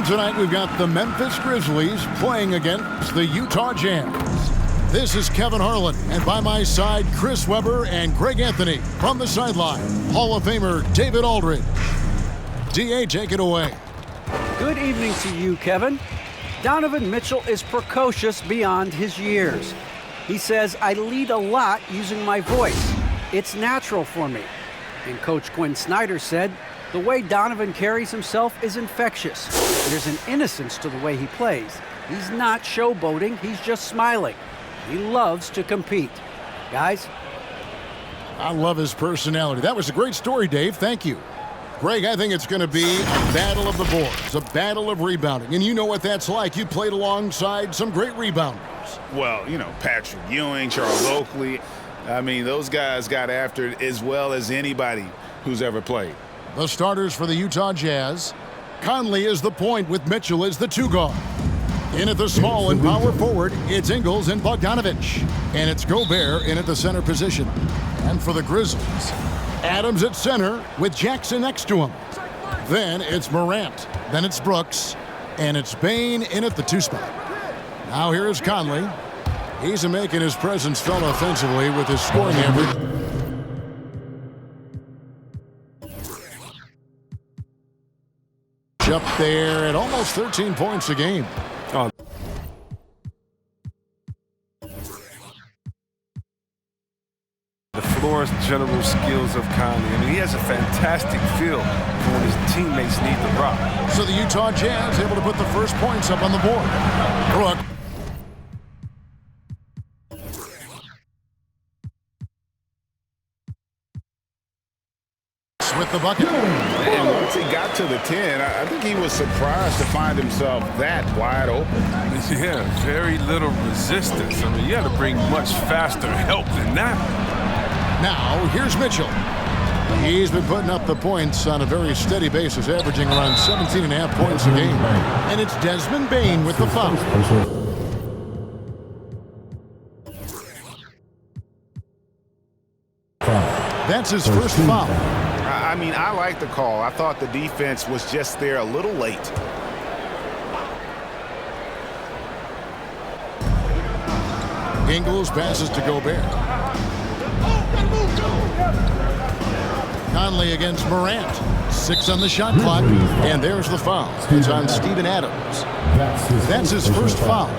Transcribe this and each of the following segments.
tonight we've got the Memphis Grizzlies playing against the Utah Jazz. This is Kevin Harlan, and by my side, Chris Webber and Greg Anthony. From the sideline, Hall of Famer David Aldridge. D.A., take it away. Good evening to you, Kevin. Donovan Mitchell is precocious beyond his years. He says, I lead a lot using my voice. It's natural for me. And Coach Quinn Snyder said, the way Donovan carries himself is infectious. There's an innocence to the way he plays. He's not showboating, he's just smiling. He loves to compete. Guys? I love his personality. That was a great story, Dave. Thank you. Greg, I think it's going to be a battle of the boards, a battle of rebounding. And you know what that's like. You played alongside some great rebounders. Well, you know, Patrick Ewing, Charles Oakley. I mean, those guys got after it as well as anybody who's ever played. The starters for the Utah Jazz. Conley is the point with Mitchell as the two guard. In at the small and power forward, it's Ingles and Bogdanovich. And it's Gobert in at the center position. And for the Grizzlies, Adams at center with Jackson next to him. Then it's Morant. Then it's Brooks. And it's Bane in at the two spot. Now here is Conley. He's making his presence felt offensively with his scoring average. Up there at almost 13 points a game. Oh. The floor's general skills of Conley. I mean, he has a fantastic feel for when his teammates need the rock. So the Utah Jazz able to put the first points up on the board. Brooks. With the bucket. And once he got to the 10, I think he was surprised to find himself that wide open. Yeah, very little resistance. I mean, you got to bring much faster help than that. Now, here's Mitchell. He's been putting up the points on a very steady basis, averaging around 17.5 points a game. And it's Desmond Bane with the foul. That's his first foul. I mean, I like the call. I thought the defense was just there a little late. Ingles passes to Gobert. Conley against Morant. 6 on the shot clock. And there's the foul. It's on Steven Adams. That's his first foul.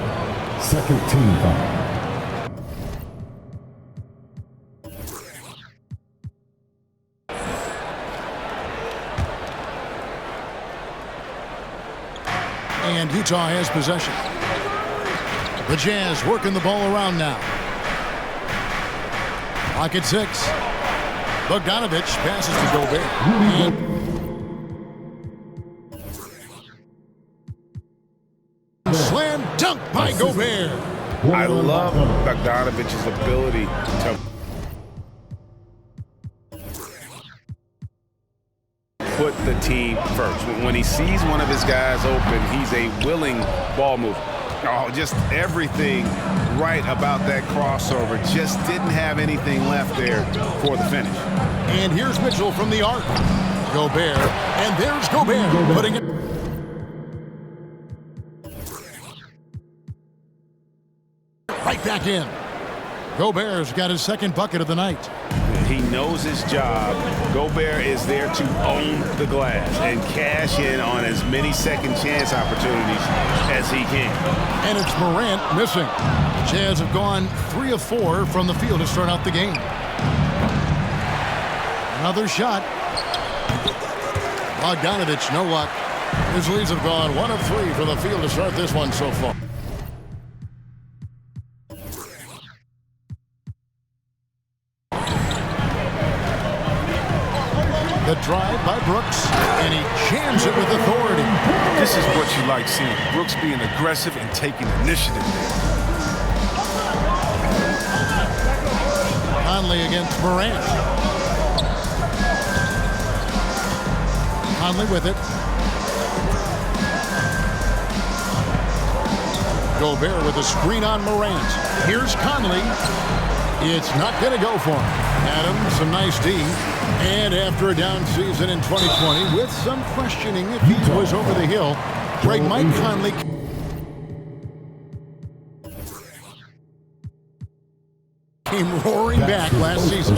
Second team foul. And Utah has possession. The Jazz working the ball around now. Clock at 6. Bogdanovich passes to Gobert. And slam dunk by Gobert. I love Bogdanovich's ability to put the team first. When he sees one of his guys open, he's a willing ball mover. Oh, just everything right about that crossover. Just didn't have anything left there for the finish. And here's Mitchell from the arc. Gobert. And there's Gobert putting it. Right back in. Gobert's got his second bucket of the night. He knows his job. Gobert is there to own the glass and cash in on as many second chance opportunities as he can. And it's Morant missing. The Jazz have gone 3 of 4 from the field to start out the game. Another shot. Bogdanovich, no luck. His leads have gone 1 of 3 from the field to start this one so far. The drive by Brooks, and he jams it with authority. This is what you like seeing. Brooks being aggressive and taking initiative there. Conley against Morant. Conley with it. Gobert with a screen on Morant. Here's Conley. It's not going to go for him. Adams, some nice D. And after a down season in 2020, with some questioning if he was over the hill, Greg, Mike Conley came roaring back last season.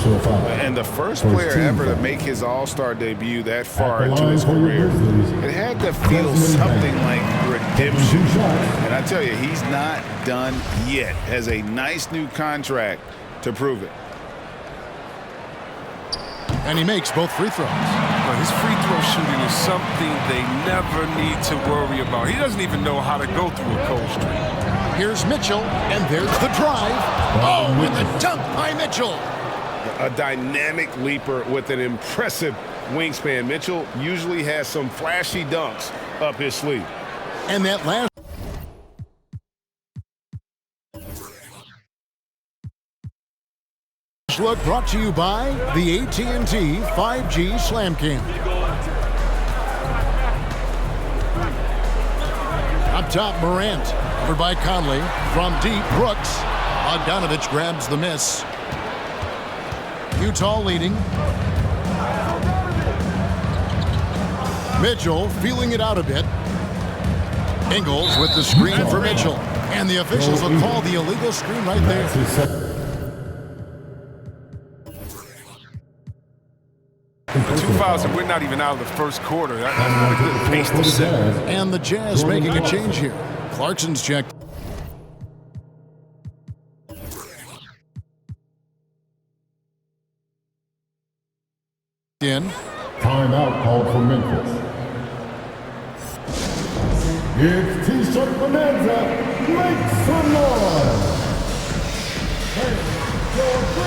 And the first player ever to make his all-star debut that far into his career, it had to feel something like redemption. And I tell you, he's not done yet. Has a nice new contract to prove it. And he makes both free throws. But his free throw shooting is something they never need to worry about. He doesn't even know how to go through a cold streak. Here's Mitchell, and there's the drive. Oh, and the dunk by Mitchell. A dynamic leaper with an impressive wingspan. Mitchell usually has some flashy dunks up his sleeve. And that last look brought to you by the AT&T 5G Slam Cam. Up top, Morant, covered by Conley. From deep, Brooks. Bogdanovich grabs the miss. Utah leading. Mitchell feeling it out a bit. Ingles with the screen for Mitchell. And the officials will call the illegal screen right there. Two fouls, and we're not even out of the first quarter. That's not a good pace to set. And the Jazz making a change here. Clarkson's checked in. Timeout called for Memphis. It's T-shirt Bonanza. Make some noise. Hey, your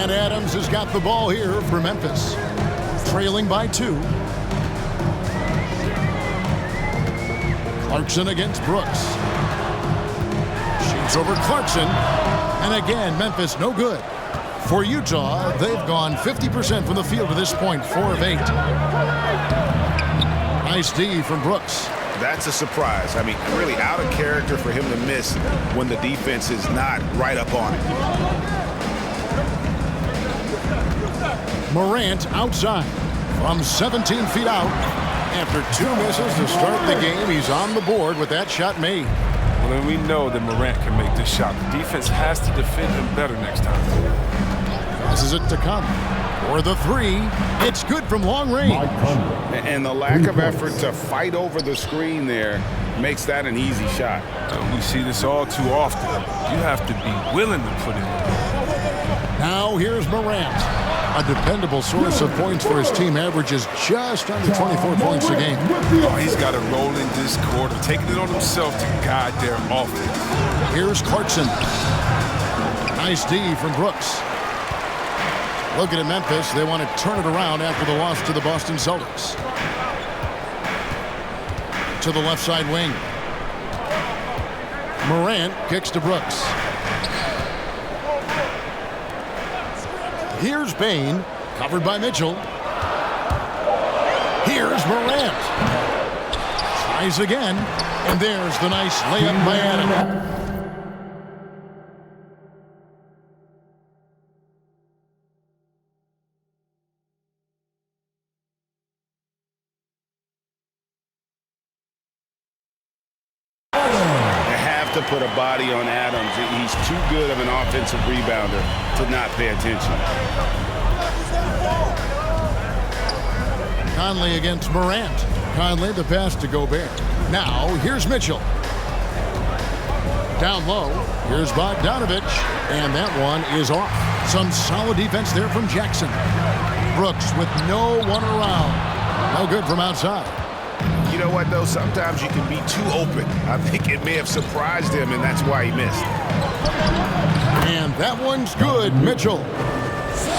And Adams has got the ball here for Memphis. Trailing by 2. Clarkson against Brooks. Shoots over Clarkson. And again, Memphis no good. For Utah, they've gone 50% from the field to this point, 4 of 8. Nice D from Brooks. That's a surprise. I mean, really out of character for him to miss when the defense is not right up on it. Morant outside from 17 feet out. After 2 misses to start the game, he's on the board with that shot made. Well, then we know that Morant can make this shot. The defense has to defend him better next time. Passes it to Conley. For the 3, it's good from long range. And the lack of effort to fight over the screen there makes that an easy shot. We see this all too often. You have to be willing to put in the work. Now here's Morant. A dependable source of points for his team, averages just under 24 points a game. Oh, he's got to roll in this quarter, taking it on himself to guide their offense. Here's Clarkson. Nice D from Brooks. Looking at Memphis, they want to turn it around after the loss to the Boston Celtics. To the left side wing. Morant kicks to Brooks. Here's Bain, covered by Mitchell. Here's Morant. Tries again, and there's the nice layup by Adams. To put a body on Adams. He's too good of an offensive rebounder to not pay attention. Conley against Morant. Conley the pass to Gobert. Now here's Mitchell. Down low. Here's Bogdanovich. And that one is off. Some solid defense there from Jackson. Brooks with no one around. No good from outside. You know what, though? Sometimes you can be too open. I think it may have surprised him, and that's why he missed. And that one's good, Mitchell.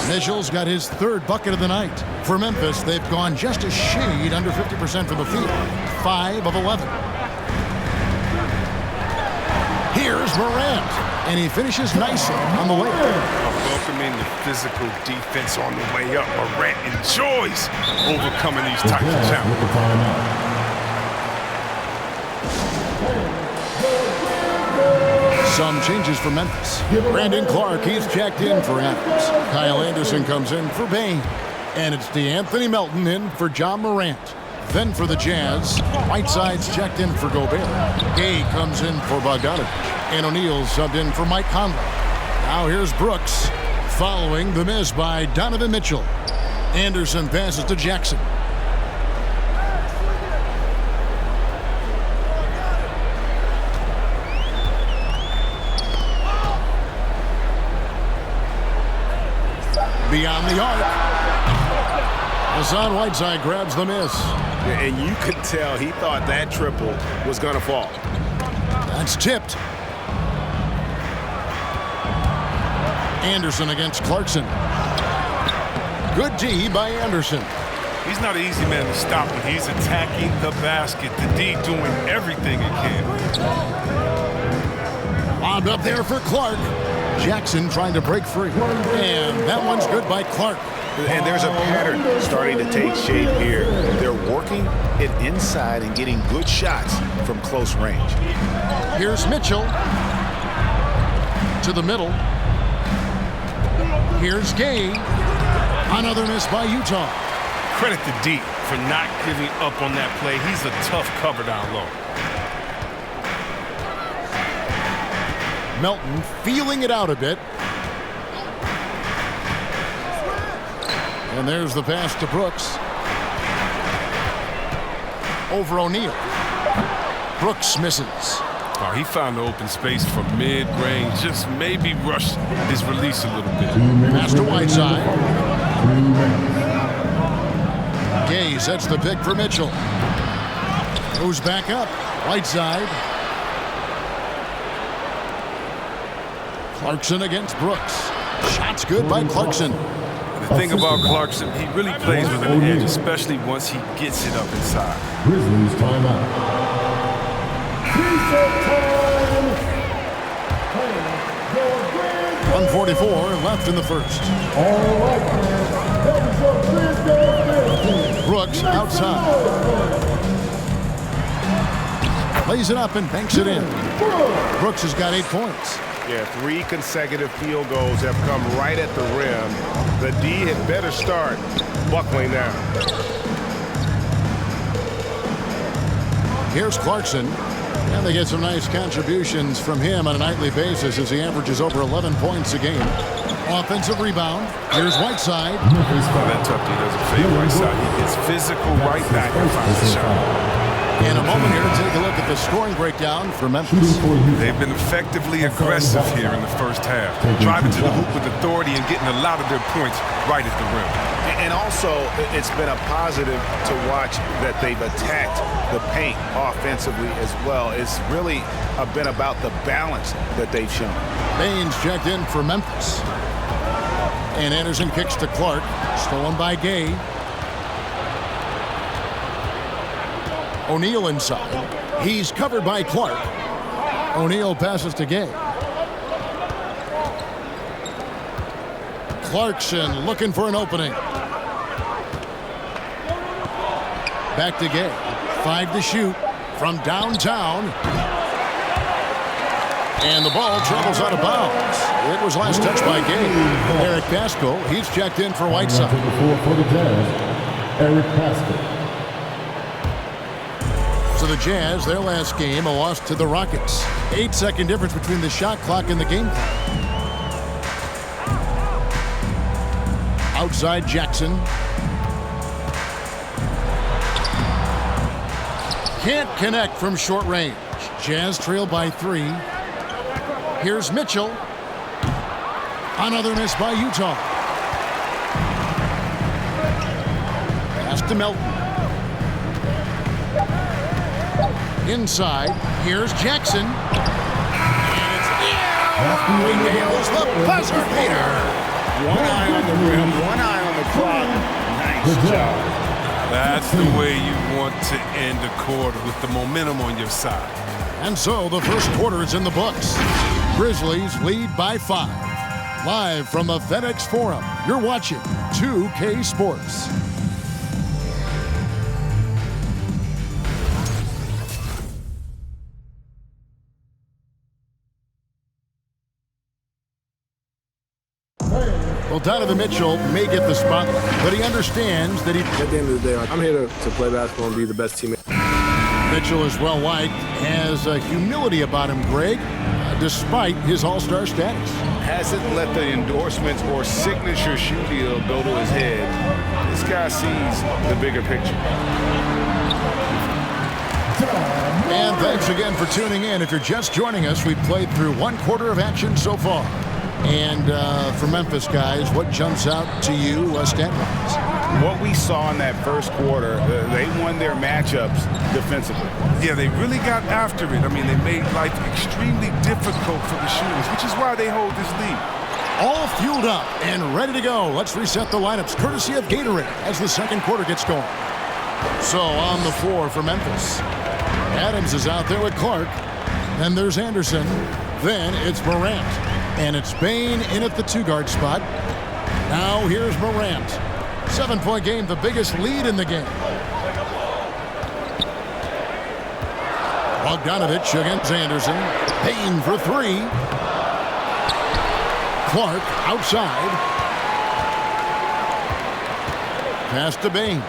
Mitchell's got his 3rd bucket of the night. For Memphis, they've gone just a shade under 50% from the field. 5 of 11. Here's Morant, and he finishes nicely on the way. Welcoming the physical defense on the way up. Morant enjoys overcoming these types of challenges. Some changes for Memphis. Brandon Clark, he's checked in for Adams. Kyle Anderson comes in for Bain. And it's DeAnthony Melton in for John Morant. Then for the Jazz, Whiteside's checked in for Gobert. Gay comes in for Bogdanovich. And O'Neal subbed in for Mike Conley. Now here's Brooks, following the miss by Donovan Mitchell. Anderson passes to Jackson. Beyond the arc. Hassan Whiteside grabs the miss. And you could tell he thought that triple was going to fall. That's tipped. Anderson against Clarkson. Good D by Anderson. He's not an easy man to stop when he's attacking the basket. The D doing everything he can. Lobbed up there for Clark. Jackson trying to break free. And that one's good by Clark. And there's a pattern starting to take shape here. They're working it inside and getting good shots from close range. Here's Mitchell. To the middle. Here's Gay. Another miss by Utah. Credit to D for not giving up on that play. He's a tough cover down low. Melton feeling it out a bit. And there's the pass to Brooks. Over O'Neal. Brooks misses. Oh, he found the open space from mid-range. Just maybe rushed his release a little bit. Pass to Whiteside. Gay sets the pick for Mitchell. Goes back up. Whiteside. Clarkson against Brooks. Shots good by Clarkson. The thing about Clarkson, he really plays with an edge, especially once he gets it up inside. Grizzlies timeout. Reset time. 1:44 left in the first. All right, man. That was your Grizz. Brooks outside. Lays it up and banks it in. Brooks has got 8 points. Yeah, 3 consecutive field goals have come right at the rim. The D had better start buckling down. Here's Clarkson. And they get some nice contributions from him on a nightly basis as he averages over 11 points a game. Offensive rebound. Here's Whiteside. That tough D doesn't fade Whiteside. He gets physical right back and finds the shot. In a moment here, take a look at the scoring breakdown for Memphis. They've been effectively aggressive here in the first half, driving to the hoop with authority and getting a lot of their points right at the rim. And also, it's been a positive to watch that they've attacked the paint offensively as well. It's really been about the balance that they've shown. Baines checked in for Memphis. And Anderson kicks to Clark. Stolen by Gay. O'Neal inside. He's covered by Clark. O'Neal passes to Gay. Clarkson looking for an opening. Back to Gay. 5 to shoot from downtown. And the ball travels out of bounds. It was last touched by Gay. Eric Pascal, he's checked in for Whiteside. For the Jazz, Eric Pascal. So the Jazz, their last game, a loss to the Rockets. 8-second difference between the shot clock and the game clock. Outside Jackson. Can't connect from short range. Jazz trail by 3. Here's Mitchell. Another miss by Utah. Pass to Melton. Inside, here's Jackson. And it's he nails the buzzer beater. One eye on the rim, one eye on the clock. Nice job. That's the way you want to end the quarter, with the momentum on your side. And so the first quarter is in the books. Grizzlies lead by 5. Live from the FedEx Forum, you're watching 2K Sports. Well, Donovan Mitchell may get the spotlight, but he understands that At the end of the day, I'm here to play basketball and be the best teammate. Mitchell is well-liked, has a humility about him, Greg, despite his all-star status. Hasn't let the endorsements or signature shoe deal go to his head. This guy sees the bigger picture. And thanks again for tuning in. If you're just joining us, we've played through one quarter of action so far. And for Memphis guys, what jumps out to you stat-wise? What we saw in that first quarter, they won their matchups defensively. Yeah, they really got after it. I mean, they made life extremely difficult for the shooters, which is why they hold this lead. All fueled up and ready to go. Let's reset the lineups, courtesy of Gatorade, as the second quarter gets going. So on the floor for Memphis, Adams is out there with Clark. Then there's Anderson. Then it's Morant. And it's Bain in at the 2-guard spot. Now here's Morant. 7-point game, the biggest lead in the game. Bogdanovich against Anderson. Bain for 3. Clark outside. Pass to Bain.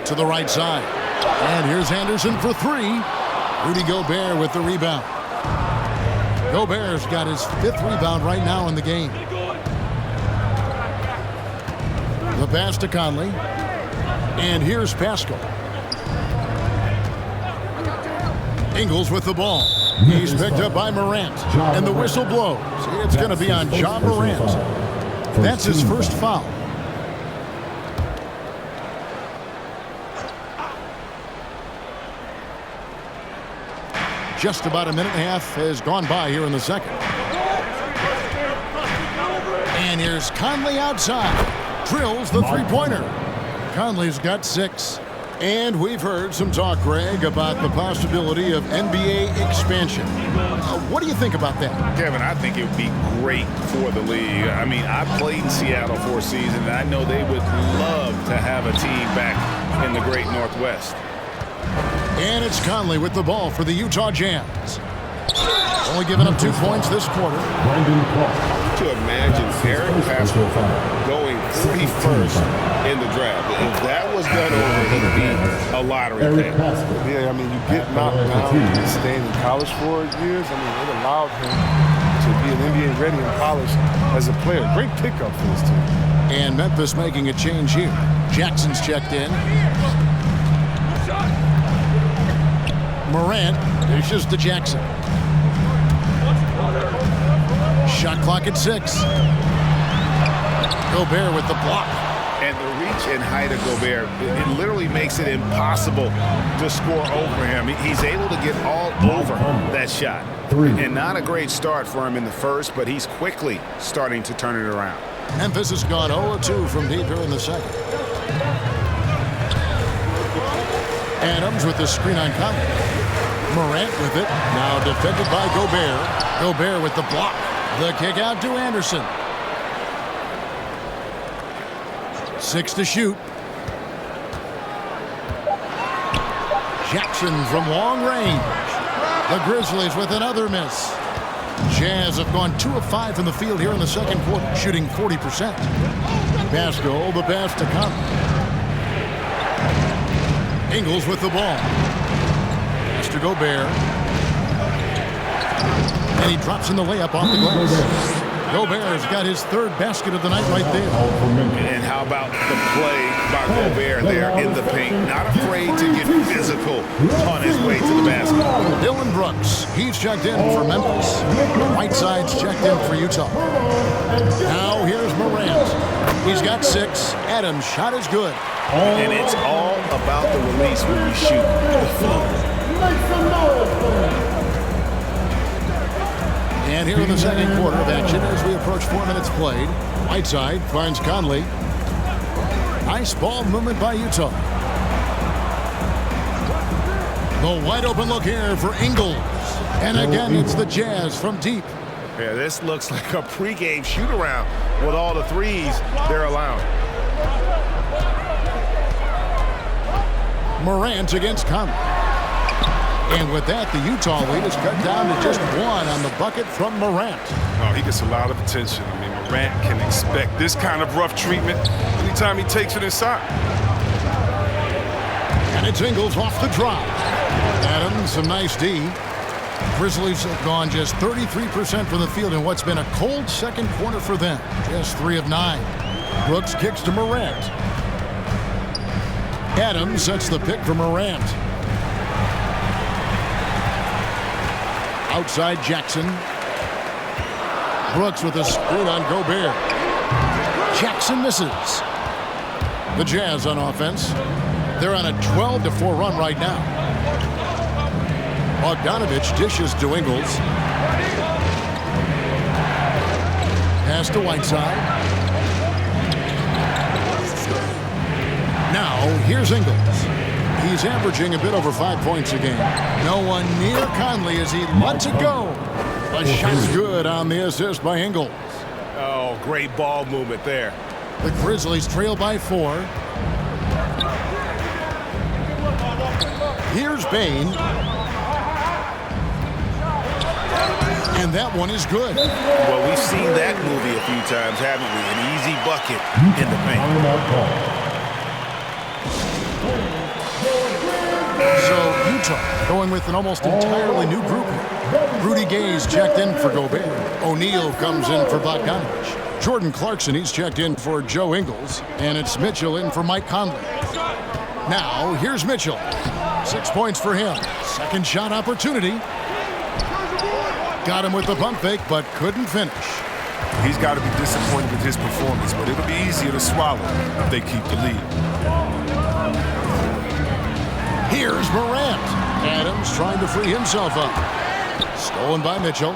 To the right side. And here's Anderson for 3. Rudy Gobert with the rebound. Gobert's got his 5th rebound right now in the game. The pass to Conley. And here's Pascal. Ingles with the ball. He's picked up by Morant. And the whistle blows. It's going to be on Ja Morant. That's his first foul. Just about a minute and a half has gone by here in the second. And here's Conley outside. Drills the three-pointer. Conley's got 6. And we've heard some talk, Greg, about the possibility of NBA expansion. What do you think about that? Kevin, I think it would be great for the league. I mean, I played in Seattle for a season, and I know they would love to have a team back in the great Northwest. And it's Conley with the ball for the Utah Jazz. Only giving up 2 points this quarter. To imagine Eric Pascal going 31st in the draft. If that was done over, he'd be a lottery pick. Yeah, I mean, you get knocked down and staying in college for years. I mean, it allowed him to be an NBA ready in college as a player. Great pickup for his team. And Memphis making a change here. Jackson's checked in. Morant dishes to Jackson. Shot clock at 6. Gobert with the block. And the reach and height of Gobert, it literally makes it impossible to score over him. He's able to get all over that shot. And not a great start for him in the first, but he's quickly starting to turn it around. Memphis has gone 0-2 from deep here in the second. Adams with the screen on Conley. Morant with it. Now defended by Gobert. Gobert with the block. The kick out to Anderson. 6 to shoot. Jackson from long range. The Grizzlies with another miss. Jazz have gone 2 of 5 from the field here in the second quarter, shooting 40%. Pascal, the pass to Conley. Ingles with the ball. Mr. Gobert. And he drops in the layup off the glass. Gobert's got his 3rd basket of the night right there. And how about the play by Gobert there in the paint? Not afraid to get physical on his way to the basket. Dylan Brooks, he's checked in for Memphis. Whiteside's checked in for Utah. Now here's Morant. He's got 6. Adams' shot is good. And it's all about the release when we shoot the flow. And here in the second quarter of action as we approach 4 minutes played. Whiteside finds Conley. Nice ball movement by Utah. The wide open look here for Ingles. And again, it's the Jazz from deep. Yeah, this looks like a pregame shoot-around with all the threes they're allowing. Morant against Conley. And with that, the Utah lead is cut down to just one on the bucket from Morant. Oh, he gets a lot of attention. I mean, Morant can expect this kind of rough treatment anytime he takes it inside. And it's Ingles off the drop. Adams, some nice D. Grizzlies have gone just 33% from the field in what's been a cold second quarter for them. Just 3 of 9. Brooks kicks to Morant. Adams sets the pick for Morant. Outside Jackson. Brooks with a screen on Gobert. Jackson misses. The Jazz on offense. They're on a 12-4 run right now. Bogdanovich dishes to Ingles. Pass to Whiteside. Now, here's Ingles. He's averaging a bit over 5 points a game. No one near Conley as he lets it go. A shot's good on the assist by Ingles. Oh, great ball movement there. The Grizzlies trail by 4. Here's Bain. And that one is good. Well, we've seen that movie a few times, haven't we? An easy bucket in the paint. So Utah going with an almost entirely new group here. Rudy Gay's checked in for Gobert. O'Neal comes in for Bogdanovich. Jordan Clarkson, he's checked in for Joe Ingles. And it's Mitchell in for Mike Conley. Now, here's Mitchell. 6 points for him. Second shot opportunity. Got him with the pump fake, but couldn't finish. He's got to be disappointed with his performance, but it'll be easier to swallow if they keep the lead. Here's Morant. Adams trying to free himself up. Stolen by Mitchell.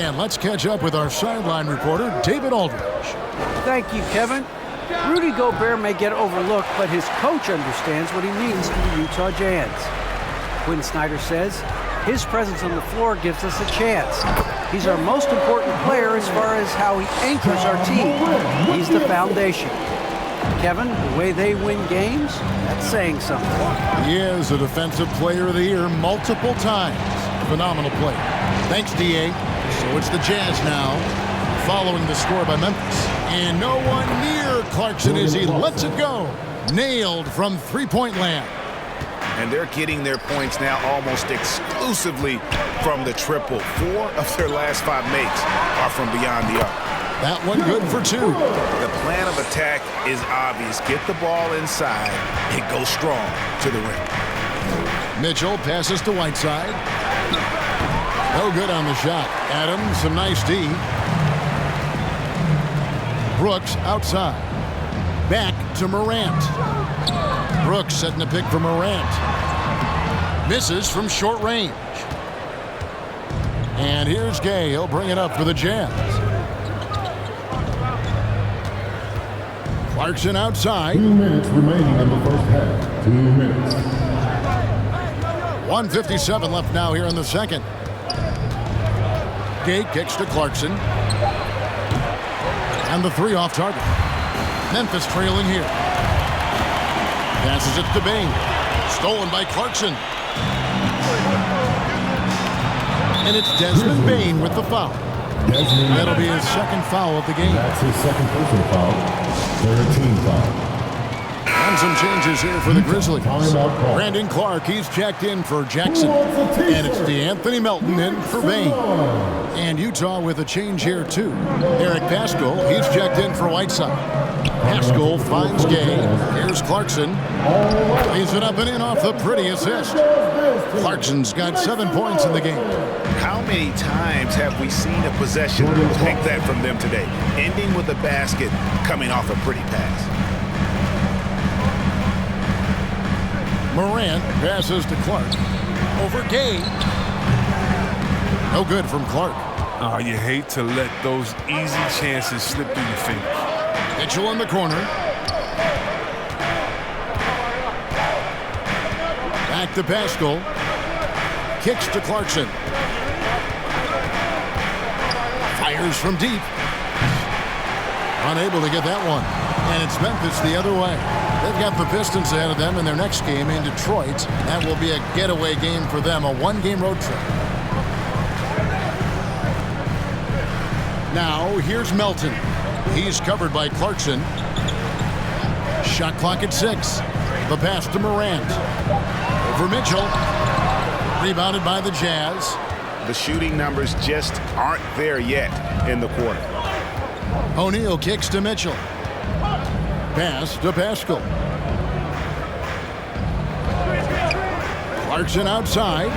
And let's catch up with our sideline reporter, David Aldridge. Thank you, Kevin. Rudy Gobert may get overlooked, but his coach understands what he means to the Utah Jazz. Quinn Snyder says, his presence on the floor gives us a chance. He's our most important player as far as how he anchors our team. He's the foundation. Kevin, the way they win games, that's saying something. He is a Defensive Player of the Year multiple times. Phenomenal play. Thanks, D.A. So it's the Jazz now, following the score by Memphis. And no one near Clarkson as he lets it go. Nailed from three-point land. And they're getting their points now almost exclusively from the triple. 4 of their last 5 makes are from beyond the arc. That one good for 2. The plan of attack is obvious. Get the ball inside and go strong to the rim. Mitchell passes to Whiteside. No good on the shot. Adams, some nice D. Brooks outside. Back to Morant. Brooks setting a pick for Morant. Misses from short range. And here's Gay. He'll bring it up for the Jazz. Clarkson outside. 2 minutes remaining in the first half. 2 minutes. 1:57 left now here in the second. Gay kicks to Clarkson. And the 3 off target. Memphis trailing here. Passes it to Bain. Stolen by Clarkson. And it's Desmond Bain with the foul. That'll be his second foul of the game. That's his second personal foul. 13 foul. And some changes here for the Grizzlies. Brandon Clark, he's checked in for Jackson. And it's DeAnthony Melton in for Bain. And Utah with a change here, too. Eric Paschall, he's checked in for Whiteside. Paschall finds Gay. Here's Clarkson. Leaves it up and in off the pretty assist. Clarkson's got 7 points in the game. How many times have we seen a possession like that from them today? Ending with a basket, coming off a pretty pass. Morant passes to Clark. Over Gay. No good from Clark. Oh, you hate to let those easy chances slip through your fingers. Mitchell in the corner. Back to Pascal. Kicks to Clarkson. Fires from deep. Unable to get that one. And it's Memphis the other way. They've got the Pistons ahead of them in their next game in Detroit. That will be a getaway game for them, a one-game road trip. Now, here's Melton. He's covered by Clarkson. Shot clock at 6. The pass to Morant. Over Mitchell. Rebounded by the Jazz. The shooting numbers just aren't there yet in the quarter. O'Neal kicks to Mitchell. Pass to Pascal. Clarkson outside.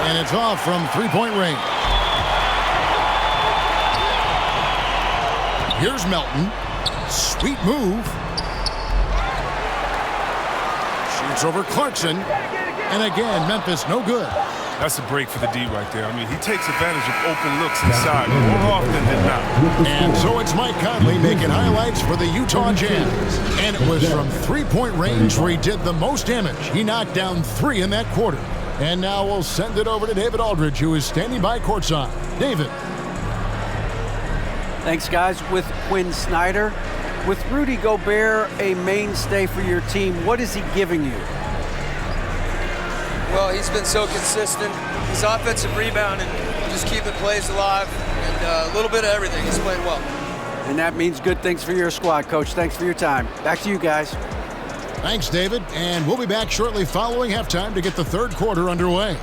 And it's off from three-point range. Here's Melton. Sweet move. Shoots over Clarkson. And again, Memphis no good. That's a break for the D right there. I mean, he takes advantage of open looks inside more often than not. And so it's Mike Conley making highlights for the Utah Jazz. And it was from three-point range where he did the most damage. He knocked down 3 in that quarter. And now we'll send it over to David Aldridge, who is standing by courtside. David. Thanks, guys. With Quinn Snyder, with Rudy Gobert a mainstay for your team, what is he giving you? Well, he's been so consistent. His offensive rebounding, just keeping plays alive, and a little bit of everything. He's played well. And that means good things for your squad, Coach. Thanks for your time. Back to you guys. Thanks, David. And we'll be back shortly following halftime to get the third quarter underway.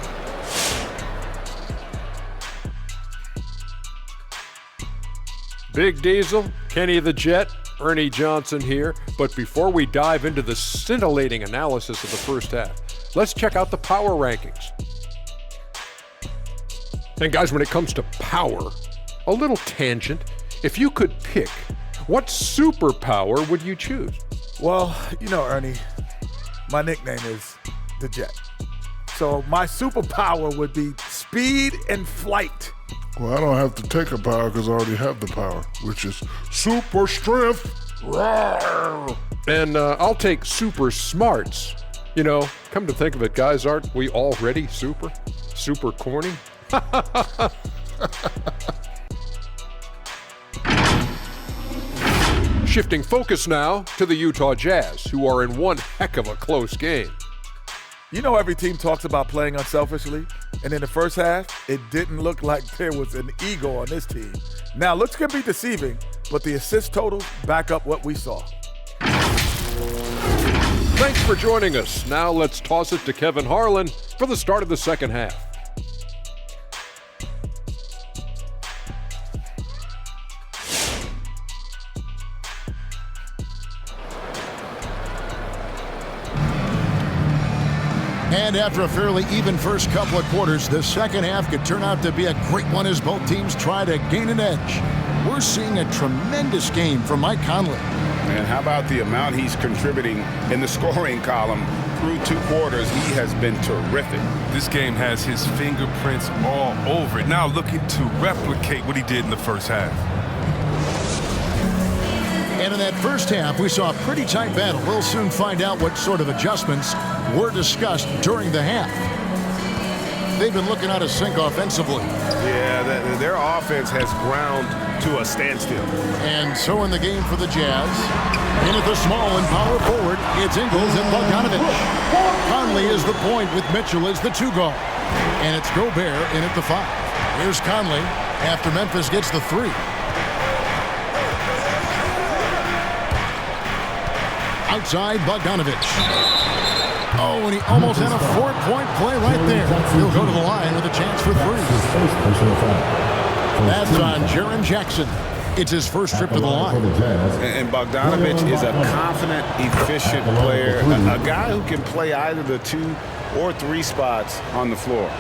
Big Diesel, Kenny the Jet, Ernie Johnson here. But before we dive into the scintillating analysis of the first half, let's check out the power rankings. And guys, when it comes to power, a little tangent. If you could pick, what superpower would you choose? Well, you know, Ernie, my nickname is the Jet. So my superpower would be speed and flight. Well, I don't have to take a power because I already have the power, which is super strength. Rawr. And I'll take super smarts. You know, come to think of it, guys, aren't we already super? Super corny? Shifting focus now to the Utah Jazz, who are in one heck of a close game. You know, every team talks about playing unselfishly, and in the first half, it didn't look like there was an ego on this team. Now, looks can be deceiving, but the assist totals back up what we saw. Thanks for joining us. Now let's toss it to Kevin Harlan for the start of the second half. And after a fairly even first couple of quarters, the second half could turn out to be a great one as both teams try to gain an edge. We're seeing a tremendous game from Mike Conley. And how about the amount he's contributing in the scoring column through 2 quarters? He has been terrific. This game has his fingerprints all over it. Now looking to replicate what he did in the first half. And in that first half, we saw a pretty tight battle. We'll soon find out what sort of adjustments were discussed during the half. They've been looking out of sync offensively. Yeah, their offense has ground to a standstill. And so in the game for the Jazz, in at the small and power forward, it's Ingles and Bogdanovich. Conley is the point with Mitchell as the 2 guard. And it's Gobert in at the 5. Here's Conley after Memphis gets the 3. Outside, Bogdanovich. Oh, and he almost had a 4-point play right there. He'll go to the line with a chance for 3. That's on Jaren Jackson. It's his first trip to the line. And Bogdanovich is a confident, efficient player, a guy who can play either the 2 or 3 spots on the floor.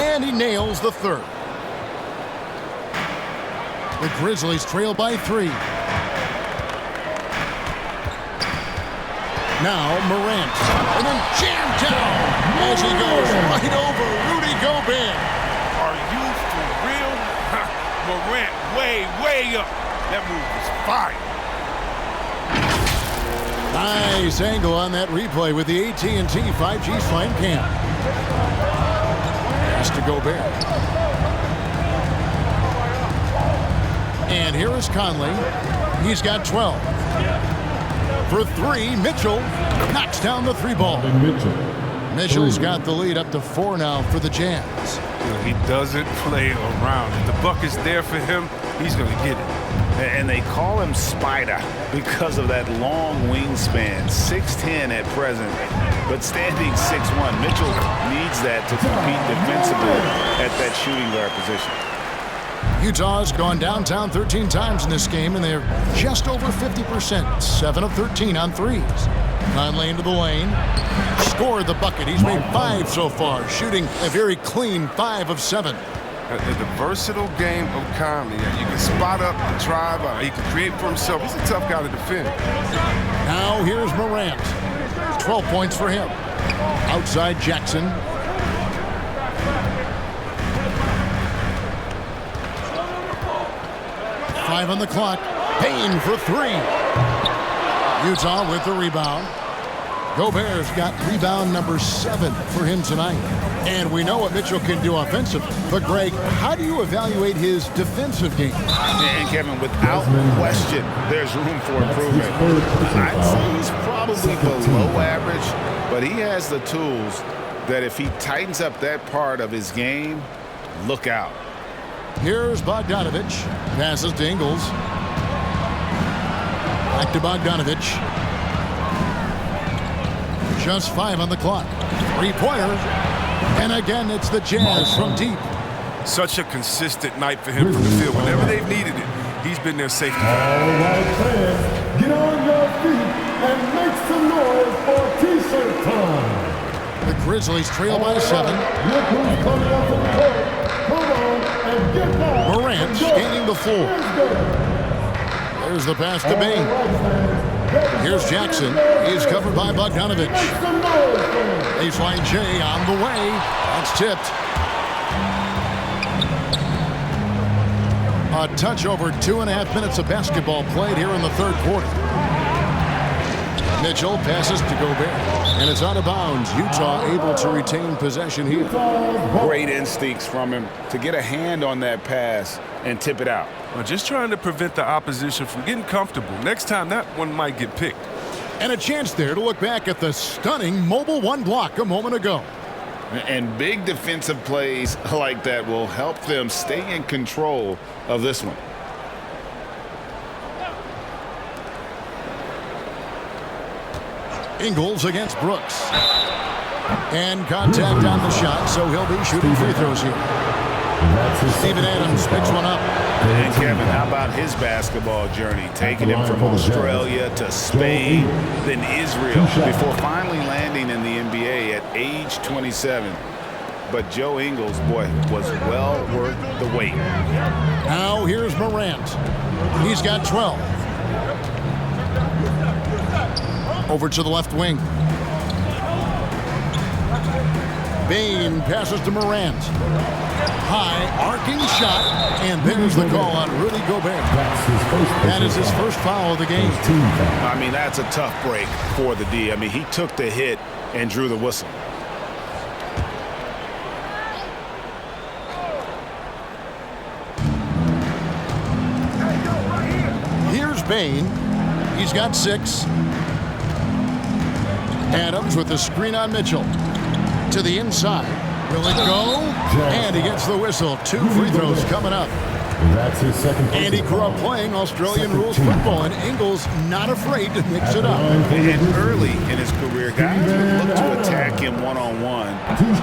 And he nails the 3rd. The Grizzlies trail by 3. Now Morant, and then jammed down as he goes right over Rudy Gobert. Are you for real? Morant way up. That move was fire. Nice angle on that replay with the AT&T 5G Slam Cam. Pass to Gobert. And here is Conley. He's got 12. For three, Mitchell knocks down the three ball. Mitchell's got the lead up to 4 now for the Jazz. He doesn't play around. If the bucket's there for him, he's going to get it. And they call him Spider because of that long wingspan, 6'10" at present, but standing 6'1". Mitchell needs that to compete defensively at that shooting guard position. Utah's gone downtown 13 times in this game, and they're just over 50%, 7 of 13 on threes. Conley into the lane, scored the bucket. He's made 5 so far, shooting a very clean 5 of 7. The versatile game of Conley. You can spot up, drive, he can create for himself. He's a tough guy to defend. Now here's Morant. 12 points for him. Outside Jackson. Five on the clock. Payne for 3. Utah with the rebound. Gobert's got rebound number 7 for him tonight. And we know what Mitchell can do offensively. But, Greg, how do you evaluate his defensive game? And, Kevin, without question, there's room for improvement. I'd say he's probably below average, but he has the tools that if he tightens up that part of his game, look out. Here's Bogdanovich. Passes to Ingles. Back to Bogdanovich. Just 5 on the clock. 3-pointer. And again, it's the Jazz from deep. Such a consistent night for him from the field. Whenever they've needed it, he's been their safety valve. All right, fans, get on your feet and make some noise for T-shirt time. The Grizzlies trail by 7. Look who's coming up from the court. Come on and get down. Morant gaining the floor. There's the pass to Bane. Here's Jackson. He's covered by Bogdanovich. Baseline J on the way. That's tipped. A touch over 2.5 minutes of basketball played here in the third quarter. Mitchell passes to Gobert, and it's out of bounds. Utah able to retain possession here. Great instincts from him to get a hand on that pass and tip it out. Well, just trying to prevent the opposition from getting comfortable. Next time, that one might get picked. And a chance there to look back at the stunning mobile 1 block a moment ago. And big defensive plays like that will help them stay in control of this one. Ingles against Brooks. And contact on the shot, so he'll be shooting free throws here. Steven Adams picks one up. And Kevin, how about his basketball journey? Taking him from Australia to Spain, then Israel, before finally landing in the NBA at age 27. But Joe Ingles, boy, was well worth the wait. Now here's Morant. He's got 12. Over to the left wing. Bane passes to Morant. High, arcing shot, and there's the call on Rudy Gobert. That is his first foul of the game. I mean, that's a tough break for the D. I mean, he took the hit and drew the whistle. Here's Bane. He's got 6. Adams with the screen on Mitchell. To the inside. Will it go? And he gets the whistle. 2 free throws coming up. That's his second. And he grew up playing Australian rules football, and Ingles not afraid to mix it up. And early in his career, guys would look to attack him one-on-one,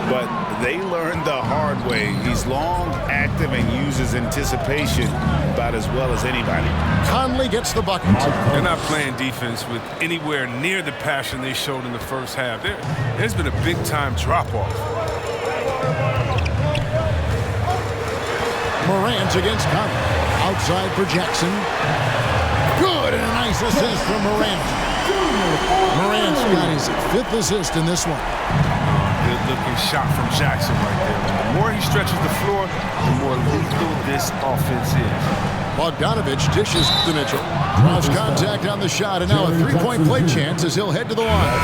but they learned the hard way. He's long, active, and uses anticipation about as well as anybody. Conley gets the bucket. They're not playing defense with anywhere near the passion they showed in the first half. There's been a big-time drop-off. Morant against Conley. Outside for Jackson. Good, and a nice assist from Morant. Morant's got his 5th assist in this one. Good-looking shot from Jackson right there. The more he stretches the floor, the more lethal this offense is. Bogdanovich dishes to Mitchell. Draws contact on the shot, and now a three-point play chance as he'll head to the line.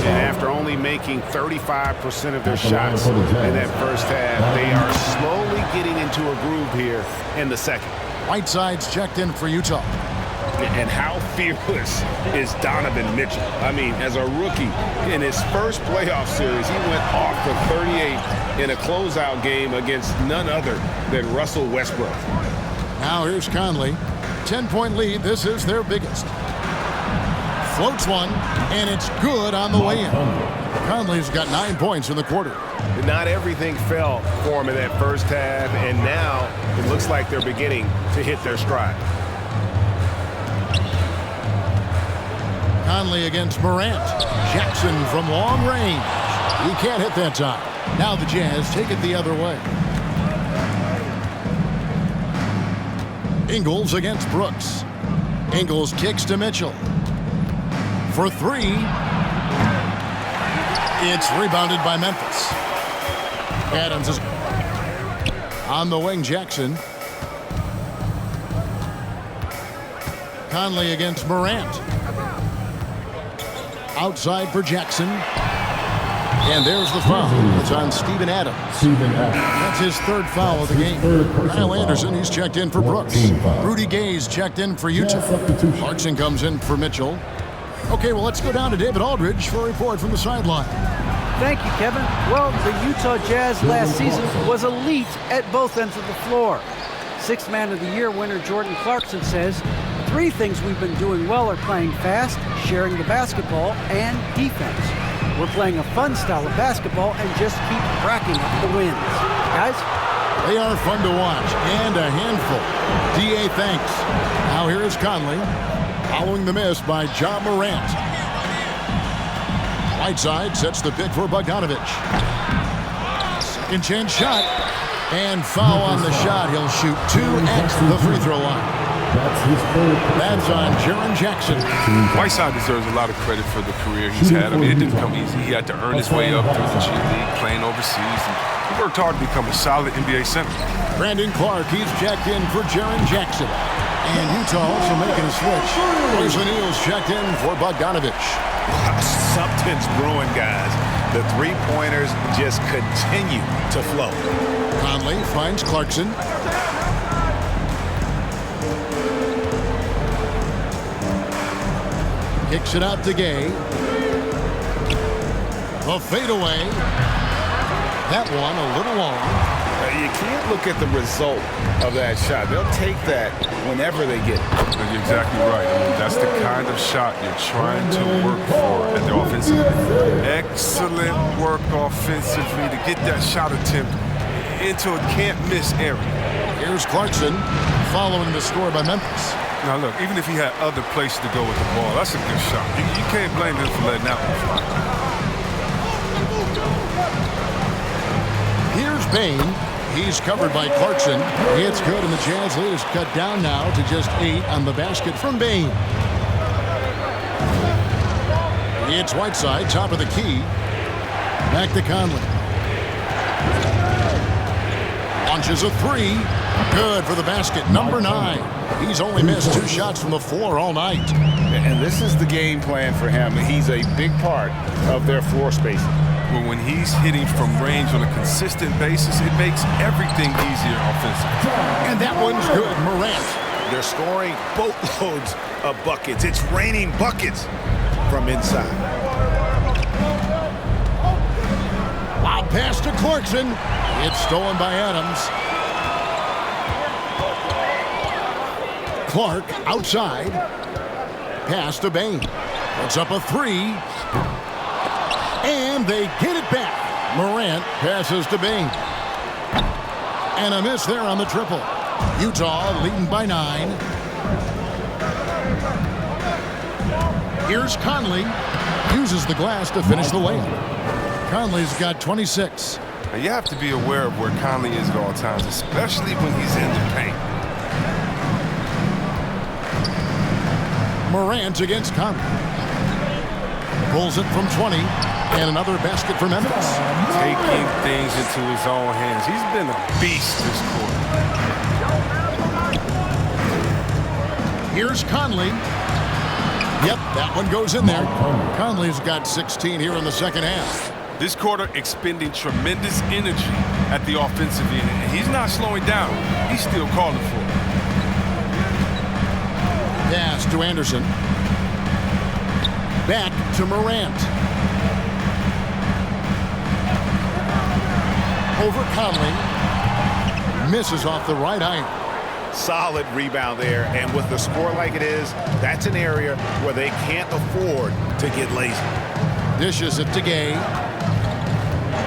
And after only making 35% of their shots in that first half, they are slowly getting into a groove here in the second. Whiteside's checked in for Utah. And how fearless is Donovan Mitchell? I mean, as a rookie, in his first playoff series, he went off for 38 in a closeout game against none other than Russell Westbrook. Now here's Conley. 10-point lead. This is their biggest. Floats one, and it's good on the way in. Conley's got 9 points in the quarter. Not everything fell for him in that first half, and now it looks like they're beginning to hit their stride. Conley against Morant. Jackson from long range. He can't hit that time. Now the Jazz take it the other way. Ingles against Brooks. Ingles kicks to Mitchell. For three. It's rebounded by Memphis. Adams is on the wing. Jackson. Conley against Morant. Outside for Jackson. And there's the foul. It's on Steven Adams. That's his third foul of the game. Kyle Anderson, he's checked in for Brooks. Rudy Gay's checked in for Utah. Clarkson comes in for Mitchell. Okay, well, let's go down to David Aldridge for a report from the sideline. Thank you, Kevin. Well, the Utah Jazz last season was elite at both ends of the floor. Sixth Man of the Year winner Jordan Clarkson says, 3 things we've been doing well are playing fast, sharing the basketball, and defense. We're playing a fun style of basketball and just keep racking up the wins. Guys? They are fun to watch and a handful. D.A. thanks. Now here is Conley following the miss by John Morant. Whiteside sets the pick for Bogdanovich. Second chance shot. And foul on the shot. He'll shoot 2 at the free throw line. That's on Jaren Jackson. Whiteside deserves a lot of credit for the career he's had. I mean, it didn't come easy. He had to earn his way up through the G League, playing overseas. And he worked hard to become a solid NBA center. Brandon Clark, he's checked in for Jaren Jackson. And Utah also making a switch. Royce O'Neal's checked in for Bogdanovich. Something's brewing, guys. The three-pointers just continue to flow. Conley finds Clarkson. Kicks it out to Gay. The fadeaway. That one a little long. You can't look at the result of that shot. They'll take that whenever they get it. You're exactly right. I mean, that's the kind of shot you're trying to work for at the offensive end. Excellent work offensively to get that shot attempt into a can't-miss area. Here's Clarkson following the score by Memphis. Now, look, even if he had other places to go with the ball, that's a good shot. You can't blame him for letting that one fly. Here's Bain. He's covered by Clarkson. It's good, and the Jazz lead is cut down now to just 8 on the basket from Bain. It's Whiteside, top of the key. Back to Conley. Launches a 3. Good for the basket. Number 9. He's only missed 2 shots from the floor all night. And this is the game plan for him. He's a big part of their floor spacing. Well, when he's hitting from range on a consistent basis, it makes everything easier offensively. And that one's good. Morant. They're scoring boatloads of buckets. It's raining buckets from inside. Lob pass to Clarkson. It's stolen by Adams. Clark outside. Pass to Bain. Puts up a 3. And they get it back. Morant passes to Bain. And a miss there on the triple. Utah leading by 9. Here's Conley. Uses the glass to finish the layup. Conley's got 26. Now, you have to be aware of where Conley is at all times, especially when he's in the paint. Morant against Conley. Pulls it from 20. And another basket for Memphis. Taking things into his own hands. He's been a beast this quarter. Here's Conley. Yep, that one goes in there. Conley's got 16 here in the second half. This quarter expending tremendous energy at the offensive end. And he's not slowing down. He's still calling for it. Pass to Anderson. Back to Morant. Over Conley. Misses off the right iron. Solid rebound there, and with the score like it is, that's an area where they can't afford to get lazy. Dishes it to Gay.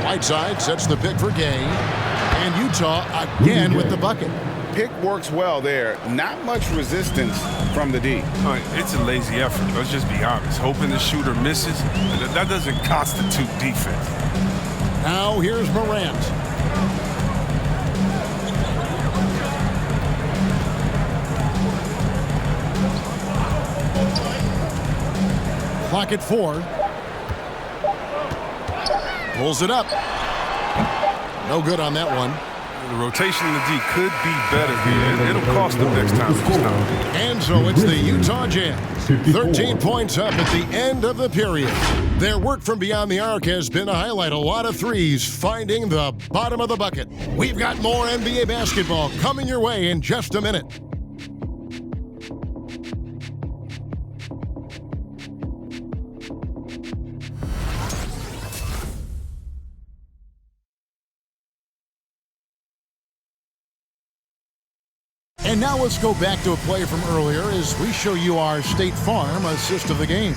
Whiteside sets the pick for Gay. And Utah again with the bucket. Pick works well there. Not much resistance from the D. All right, it's a lazy effort. Let's just be honest. Hoping the shooter misses, that doesn't constitute defense. Now here's Morant. Clock at 4. Pulls it up. No good on that one. The rotation in the D could be better here. It'll cost them next time. And so it's the Utah Jazz. 13 points up at the end of the period. Their work from beyond the arc has been to highlight a lot of threes, finding the bottom of the bucket. We've got more NBA basketball coming your way in just a minute. And now let's go back to a play from earlier as we show you our State Farm assist of the game.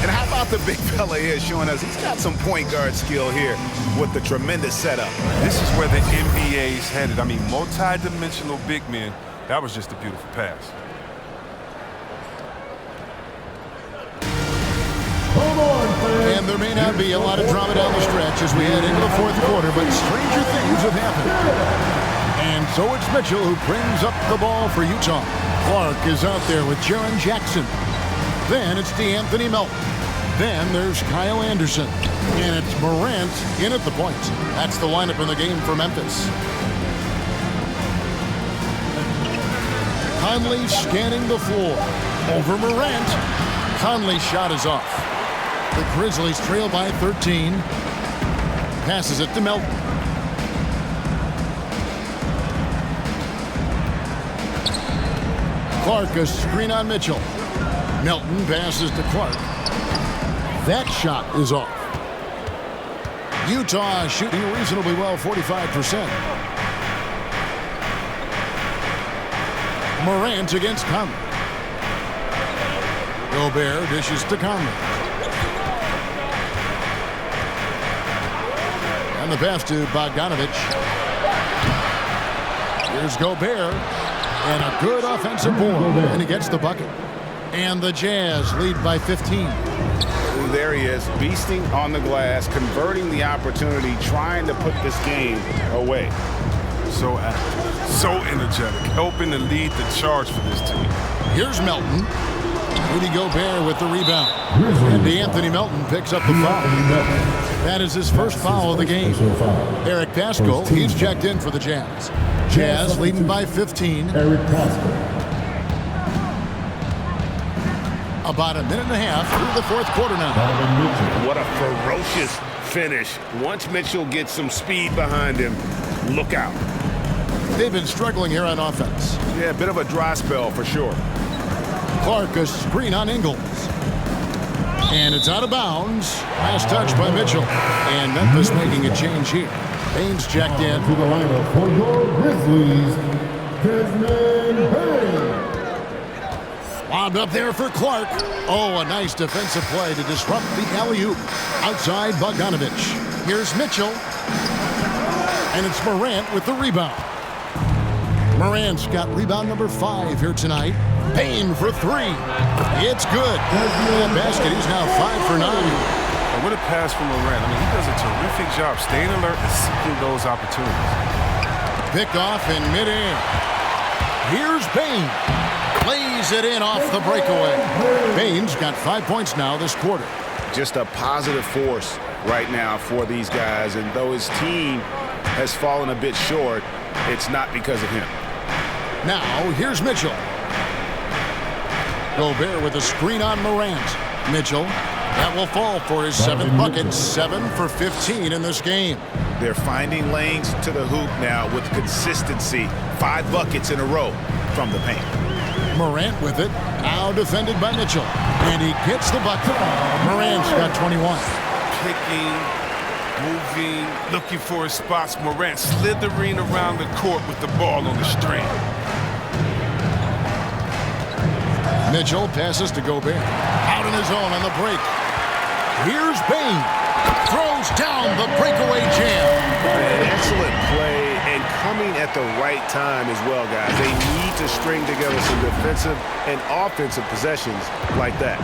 And how about the big fella here showing us he's got some point guard skill here with the tremendous setup. This is where the NBA's headed. I mean, multi-dimensional big men. That was just a beautiful pass. And there may not be a lot of drama down the stretch as we head into the fourth quarter, but stranger things have happened. And so it's Mitchell who brings up the ball for Utah. Clark is out there with Jaren Jackson. Then it's DeAnthony Melton. Then there's Kyle Anderson. And it's Morant in at the point. That's the lineup in the game for Memphis. Conley scanning the floor. Over Morant. Conley's shot is off. The Grizzlies trail by 13. Passes it to Melton. Clark, a screen on Mitchell. Melton passes to Clark. That shot is off. Utah shooting reasonably well, 45%. Morant against Conley. Gobert dishes to Conley. And the pass to Bogdanovich. Here's Gobert. And a good offensive board. And he gets the bucket. And the Jazz lead by 15. There he is, beasting on the glass, converting the opportunity, trying to put this game away. So active, so energetic, helping to lead the charge for this team. Here's Melton. Rudy Gobert with the rebound. And DeAnthony Melton picks up the foul. That is his first foul of the game. Eric Paschall, he's checked in for the Jazz. Jazz leading by 15. Eric Paschall. About a minute and a half through the fourth quarter now. What a ferocious finish. Once Mitchell gets some speed behind him, look out. They've been struggling here on offense. Yeah, a bit of a dry spell for sure. Clark, a screen on Ingles. And it's out of bounds. Last touch by Mitchell. And Memphis making a change here. Baines checked in. To the lineup for your Grizzlies, Desmond Bain. Lobbed up there for Clark. Oh, a nice defensive play to disrupt the alley-oop. Outside Bogdanovich. Here's Mitchell. And it's Morant with the rebound. Morant's got rebound number 5 here tonight. Payne for 3. It's good. That basket, he's now 5 for 9. And what a pass from Morant. I mean, he does a terrific job staying alert and seeking those opportunities. Picked off in midair. Here's Payne. Plays it in off the breakaway. Payne's got 5 points now this quarter. Just a positive force right now for these guys. And though his team has fallen a bit short, it's not because of him. Now, here's Mitchell. Gobert with a screen on Morant. Mitchell, that will fall for his 7th bucket, 7 for 15 in this game. They're finding lanes to the hoop now with consistency. 5 buckets in a row from the paint. Morant with it, now defended by Mitchell. And he gets the bucket. Morant's got 21. Picking, moving, looking for his spots. Morant slithering around the court with the ball on the string. Mitchell passes to Gobert. Out on his own on the break. Here's Bain. Throws down the breakaway jam. An excellent play and coming at the right time as well, guys. They need to string together some defensive and offensive possessions like that.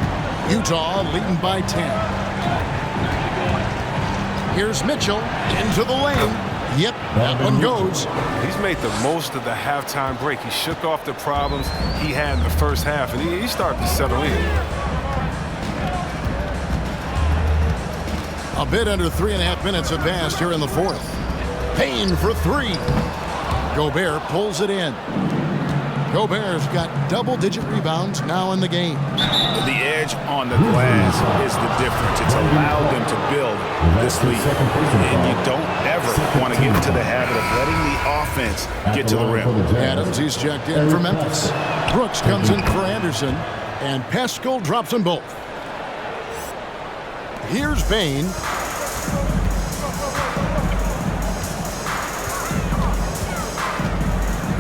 Utah leading by 10. Here's Mitchell into the lane. Yep, that one goes. He's made the most of the halftime break. He shook off the problems he had in the first half, and he started to settle in. A bit under 3.5 minutes have passed here in the 4th. Payne for 3. Gobert pulls it in. Gobert's got double-digit rebounds now in the game. The edge on the glass is the difference. It's allowed them to build this lead. And you don't ever want to get into the habit of letting the offense get to the rim. Adams, he's checked in for Memphis. Brooks comes in for Anderson. And Pascal drops them both. Here's Bain.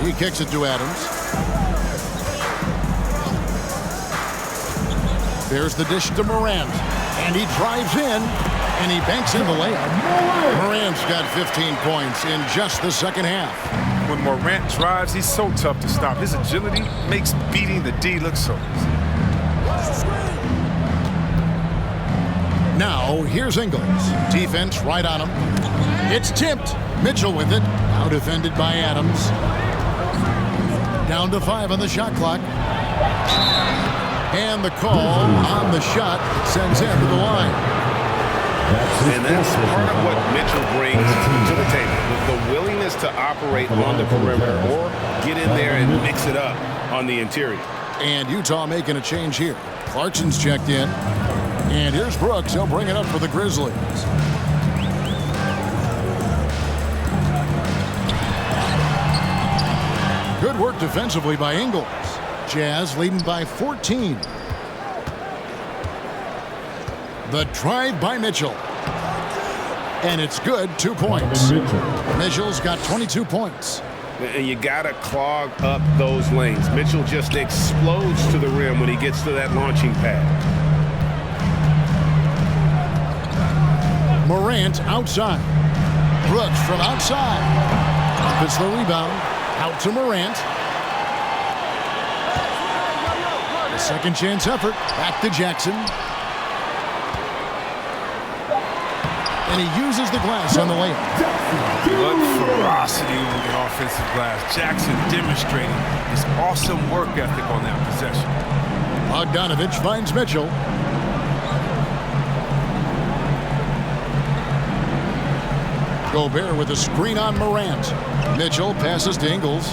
He kicks it to Adams. There's the dish to Morant. And he drives in. And he banks in the layup. Morant's got 15 points in just the second half. When Morant drives, he's so tough to stop. His agility makes beating the D look so easy. Now, here's Ingles. Defense right on him. It's tipped. Mitchell with it. Now defended by Adams. Down to 5 on the shot clock. And the call on the shot sends him to the line. And that's part of what Mitchell brings to the table. The willingness to operate on the perimeter or get in there and mix it up on the interior. And Utah making a change here. Clarkson's checked in. And here's Brooks. He'll bring it up for the Grizzlies. Good work defensively by Ingles. Jazz leading by 14. The drive by Mitchell. And it's good, 2 points. Mitchell's got 22 points. And you got to clog up those lanes. Mitchell just explodes to the rim when he gets to that launching pad. Morant outside. Brooks from outside. Gets the rebound. Out to Morant. The second chance effort. Back to Jackson. And he uses the glass on the layup. What ferocity on the offensive glass. Jackson demonstrating his awesome work ethic on that possession. Bogdanovich finds Mitchell. Gobert with a screen on Morant. Mitchell passes to Ingles.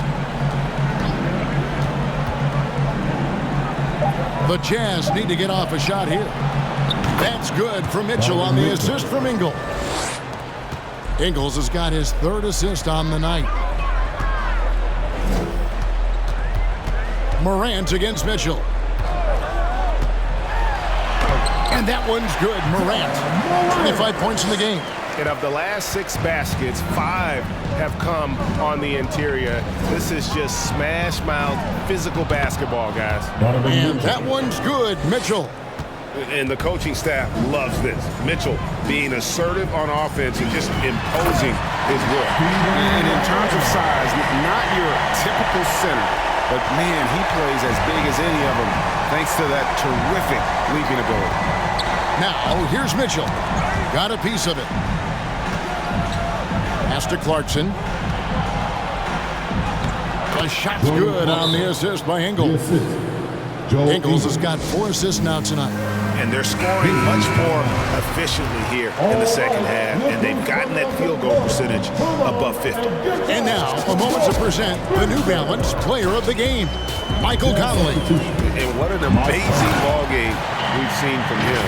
The Jazz need to get off a shot here. That's good for Mitchell on the assist from Ingles. Ingles has got his 3rd assist on the night. Morant against Mitchell. And that one's good. Morant, 25 points in the game. And of the last 6 baskets, 5 have come on the interior. This is just smash-mouth physical basketball, guys. And that one's good. Mitchell. And the coaching staff loves this. Mitchell being assertive on offense and just imposing his will. And in terms of size, not your typical center, but man, he plays as big as any of them thanks to that terrific leaping ability. Now, here's Mitchell. Got a piece of it. Pass to Clarkson. The shot's good on the assist by Ingles. Ingles has got 4 assists now tonight. And they're scoring much more efficiently here in the second half. And they've gotten that field goal percentage above 50. And now, a moment to present the New Balance Player of the Game, Michael Conley. And what an amazing ball game we've seen from him.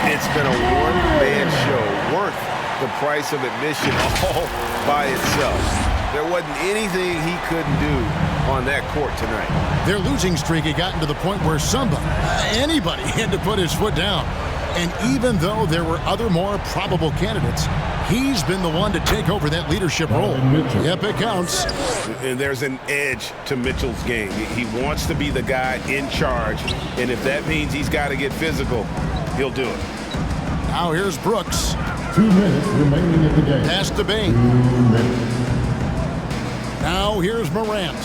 It's been a one-man show worth the price of admission all by itself. There wasn't anything he couldn't do on that court tonight. Their losing streak had gotten to the point where anybody had to put his foot down. And even though there were other more probable candidates, he's been the one to take over that leadership role. Yep, it counts. And there's an edge to Mitchell's game. He wants to be the guy in charge, and if that means he's got to get physical, he'll do it. Now here's Brooks. 2 minutes remaining in the game. Pass to Bain. Now here's Morant.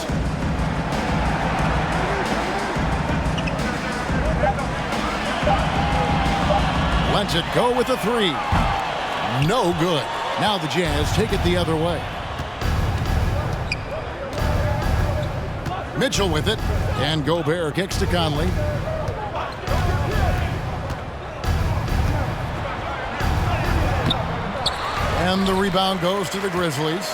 Lets it go with a three. No good. Now the Jazz take it the other way. Mitchell with it. And Gobert kicks to Conley. And the rebound goes to the Grizzlies.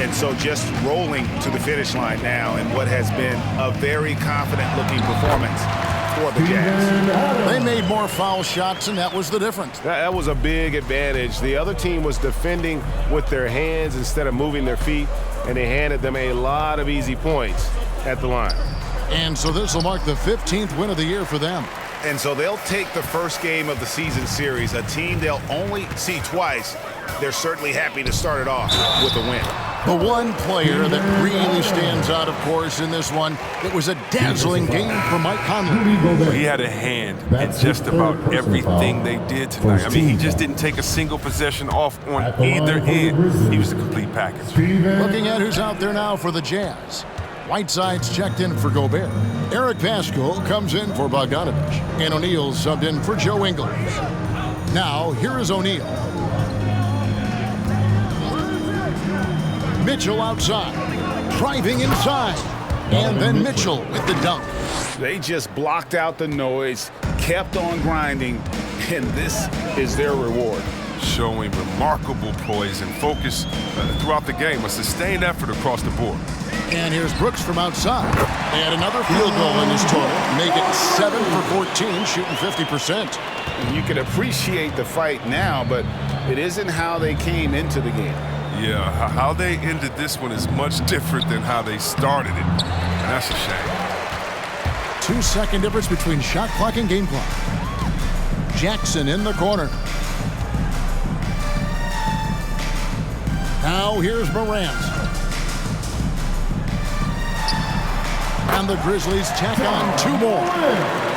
And so just rolling to the finish line now in what has been a very confident-looking performance for the Jazz. They made more foul shots, and that was the difference. That was a big advantage. The other team was defending with their hands instead of moving their feet, and they handed them a lot of easy points at the line. And so this will mark the 15th win of the year for them. And so they'll take the first game of the season series, a team they'll only see twice. They're certainly happy to start it off with a win. The one player that really stands out, of course, in this one, it was a dazzling game for Mike Conley. He had a hand in just about everything they did tonight. I mean, he just didn't take a single possession off on either end. He was a complete package. Looking at who's out there now for the Jazz. Whiteside's checked in for Gobert. Eric Pascal comes in for Bogdanovich. And O'Neal's subbed in for Joe Ingles. Now, here is O'Neal. Mitchell outside, driving inside, and then Mitchell with the dunk. They just blocked out the noise, kept on grinding, and this is their reward. Showing remarkable poise and focus throughout the game, a sustained effort across the board. And here's Brooks from outside. And another field goal in this total. Make it 7 for 14, shooting 50%. And you can appreciate the fight now, but it isn't how they came into the game. Yeah, how they ended this one is much different than how they started it. And that's a shame. 2-second difference between shot clock and game clock. Jackson in the corner. Now here's Morant. And the Grizzlies tack on 2 more.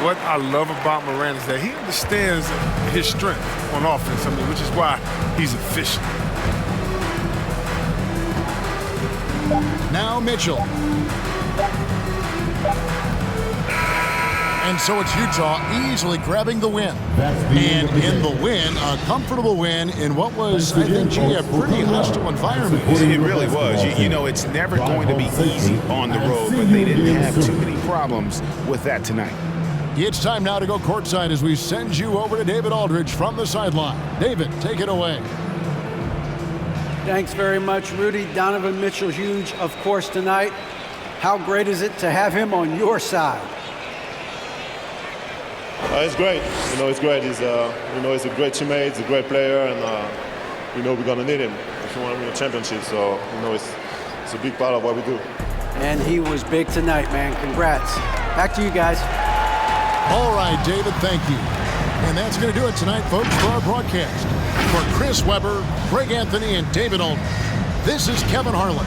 What I love about Morant is that he understands his strength on offense, which is why he's efficient. Now Mitchell. And so it's Utah easily grabbing the win. And in the win, a comfortable win in what was, I think, a pretty hostile environment. It really was. You know, it's never going to be easy on the road, but they didn't have too many problems with that tonight. It's time now to go courtside as we send you over to David Aldridge from the sideline. David, take it away. Thanks very much, Rudy. Donovan Mitchell, huge, of course, tonight. How great is it to have him on your side? It's great. It's great. He's a great teammate. He's a great player, and we're gonna need him if we want to win a championship. So, it's a big part of what we do. And he was big tonight, man. Congrats. Back to you guys. All right, David, thank you. And that's going to do it tonight, folks, for our broadcast. For Chris Webber, Greg Anthony, and David Aldridge, this is Kevin Harlan.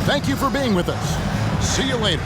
Thank you for being with us. See you later.